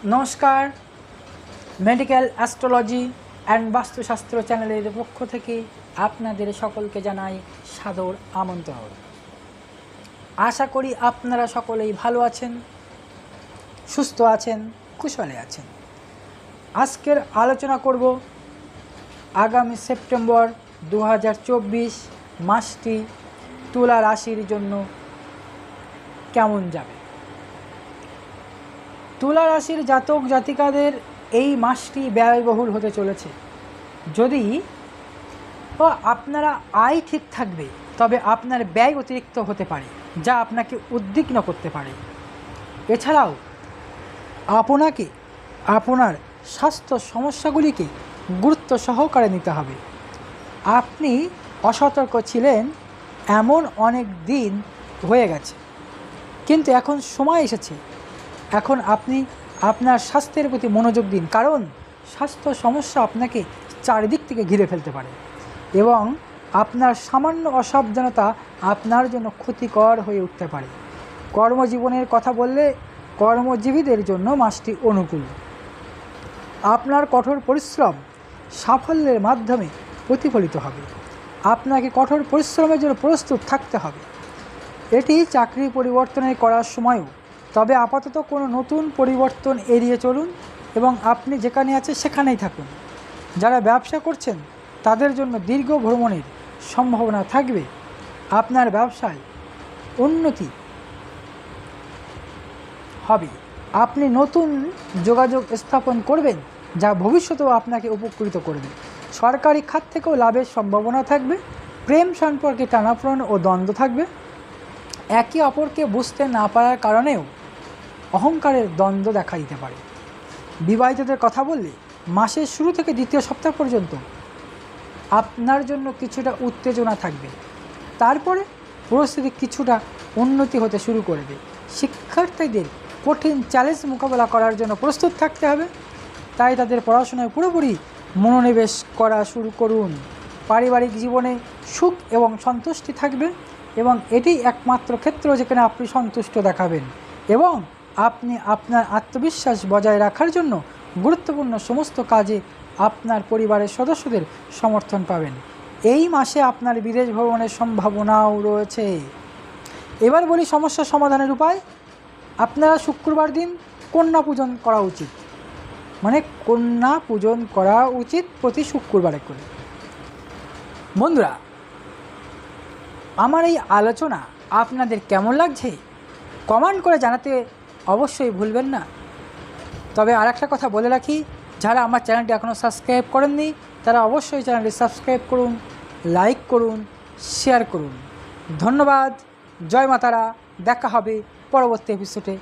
নমস্কার, medical astrology and বাস্তুশাস্ত্র চ্যানেলের পক্ষ থেকে আপনাদের সকলকে জানাই সাদর আমন্ত্রণ। আশা করি আপনারা সকলেই ভালো আছেন, সুস্থ আছেন, কুশলে আছেন। আজকের আলোচনা করব আগামী সেপ্টেম্বর 2024 মাসটি তুলা রাশির জন্য কেমন যাবে। তুলা রাশির জাতক জাতিকাদের এই মাসটি ব্যয়বহুল হতে চলেছে। যদি আপনারা আয় ঠিক থাকবে, তবে আপনার ব্যয় অতিরিক্ত হতে পারে, যা আপনাকে উদ্বিগ্ন করতে পারে। এছাড়াও আপনাকে আপনার স্বাস্থ্য সমস্যাগুলিকে গুরুত্ব সহকারে নিতে হবে। আপনি অসতর্ক ছিলেন এমন অনেক দিন হয়ে গেছে, কিন্তু এখন সময় এসেছে। এখন আপনি আপনার স্বাস্থ্যের প্রতি মনোযোগ দিন, কারণ স্বাস্থ্য সমস্যা আপনাকে চারিদিক থেকে ঘিরে ফেলতে পারে এবং আপনার সামান্য অসাবধানতা আপনার জন্য ক্ষতিকর হয়ে উঠতে পারে। কর্মজীবনের কথা বললে কর্মজীবীদের জন্য মাসটি অনুকূল। আপনার কঠোর পরিশ্রম সাফল্যের মাধ্যমে প্রতিফলিত হবে। আপনাকে কঠোর পরিশ্রমের জন্য প্রস্তুত থাকতে হবে। এটি চাকরি পরিবর্তনের করার সময়ও, তবে আপাতত কোনো নতুন পরিবর্তন এড়িয়ে চলুন এবং আপনি যেখানে আছেন সেখানেই থাকুন। যারা ব্যবসা করছেন তাদের জন্য দীর্ঘ ভ্রমণের সম্ভাবনা থাকবে। আপনার ব্যবসায় উন্নতি হবে। আপনি নতুন যোগাযোগ স্থাপন করবেন, যা ভবিষ্যতেও আপনাকে উপকৃত করবে। সরকারি খাত থেকেও লাভের সম্ভাবনা থাকবে। প্রেম সম্পর্কে টানাপোড়েন ও দ্বন্দ্ব থাকবে। একে অপরকে বুঝতে না পারার কারণেও অহংকারের দ্বন্দ্ব দেখা দিতে পারে। বিবাহিতদের কথা বললে মাসের শুরু থেকে দ্বিতীয় সপ্তাহ পর্যন্ত আপনার জন্য কিছুটা উত্তেজনা থাকবে। তারপরে পরিস্থিতি কিছুটা উন্নতি হতে শুরু করবে। শিক্ষার্থীদের কঠিন চ্যালেঞ্জ মোকাবেলা করার জন্য প্রস্তুত থাকতে হবে, তাই তাদের পড়াশোনায় পুরোপুরি মনোনিবেশ করা শুরু করুন। পারিবারিক জীবনে সুখ এবং সন্তুষ্টি থাকবে এবং এটি একমাত্র ক্ষেত্র যেখানে আপনি সন্তুষ্ট দেখাবেন এবং আপনি আপনার আত্মবিশ্বাস বজায় রাখার জন্য গুরুত্বপূর্ণ সমস্ত কাজে আপনার পরিবারের সদস্যদের সমর্থন পাবেন। এই মাসে আপনার বিদেশ ভ্রমণের সম্ভাবনাও রয়েছে। এবার বলি সমস্যা সমাধানের উপায়। আপনারা শুক্রবার দিন কন্যা পূজন করা উচিত, কন্যা পূজন করা উচিত প্রতি শুক্রবারে করে। বন্ধুরা, আমার এই আলোচনা আপনাদের কেমন লাগছে কমেন্ট করে জানাতে অবশ্যই ভুলবেন না। তবে আরেকটা কথা বলে রাখি, যারা আমার চ্যানেলটি এখনও সাবস্ক্রাইব করেননি তারা অবশ্যই চ্যানেলটি সাবস্ক্রাইব করুন, লাইক করুন, শেয়ার করুন। ধন্যবাদ। জয় মাতারা। দেখা হবে পরবর্তী এপিসোডে।